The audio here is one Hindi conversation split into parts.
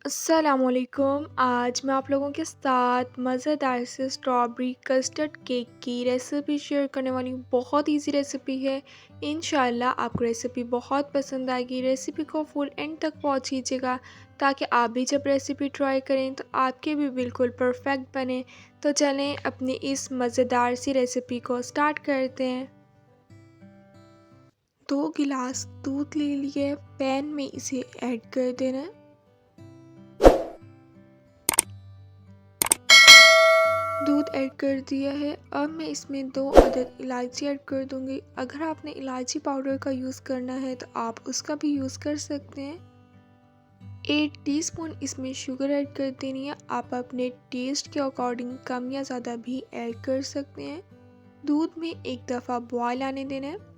अस्सलामुअलैकुम। आज मैं आप लोगों के साथ मज़ेदार से स्ट्रॉबेरी कस्टर्ड केक की रेसिपी शेयर करने वाली हूँ। बहुत इजी रेसिपी है। इंशाल्लाह आपको रेसिपी बहुत पसंद आएगी। रेसिपी को फुल एंड तक वॉच कीजिएगा ताकि आप भी जब रेसिपी ट्राई करें तो आपके भी बिल्कुल परफेक्ट बने। तो चलें अपनी इस मज़ेदार सी रेसिपी को स्टार्ट करते हैं। 2 गिलास दूध ले लिए, पैन में इसे ऐड कर देना है। दूध ऐड कर दिया है। अब मैं इसमें 2 अदद इलायची ऐड कर दूंगी। अगर आपने इलायची पाउडर का यूज़ करना है तो आप उसका भी यूज़ कर सकते हैं। 1 टीस्पून इसमें शुगर ऐड कर देनी है। आप अपने टेस्ट के अकॉर्डिंग कम या ज़्यादा भी ऐड कर सकते हैं। दूध में एक दफ़ा बॉयल आने देना है।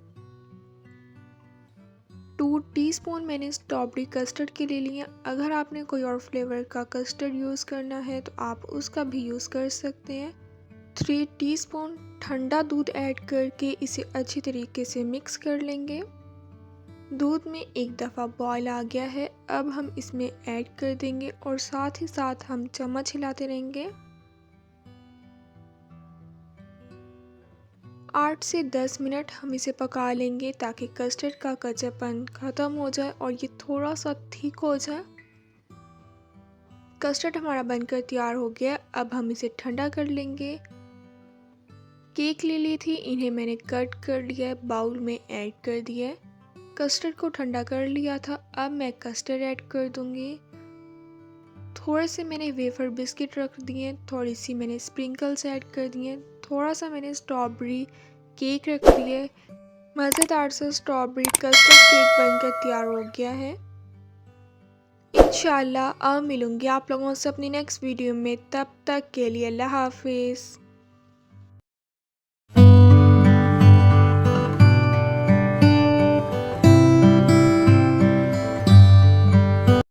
2 टीस्पून मैंने स्ट्रॉबेरी कस्टर्ड के ले लिए। अगर आपने कोई और फ्लेवर का कस्टर्ड यूज़ करना है तो आप उसका भी यूज़ कर सकते हैं। 3 टीस्पून ठंडा दूध ऐड करके इसे अच्छी तरीके से मिक्स कर लेंगे। दूध में एक दफ़ा बॉयल आ गया है। अब हम इसमें ऐड कर देंगे और साथ ही साथ हम चम्मच हिलाते रहेंगे। 8 से 10 मिनट हम इसे पका लेंगे ताकि कस्टर्ड का कच्चापन ख़त्म हो जाए और ये थोड़ा सा थिक हो जाए। कस्टर्ड हमारा बनकर तैयार हो गया। अब हम इसे ठंडा कर लेंगे। केक ले ली थी, इन्हें मैंने कट कर लिया है, बाउल में ऐड कर दिया है। कस्टर्ड को ठंडा कर लिया था। अब मैं कस्टर्ड ऐड कर दूंगी। थोड़े से मैंने वेफर बिस्किट रख दिए, थोड़ी सी मैंने स्प्रिंकल्स ऐड कर दिए, थोड़ा सा मैंने स्ट्रॉबेरी केक रख दिए। मज़ेदार से स्ट्रॉबेरी कस्टर्ड केक बनकर तैयार हो गया है। इंशाल्लाह अब मिलूंगी आप लोगों से अपनी नेक्स्ट वीडियो में। तब तक के लिए अल्लाह हाफिज़।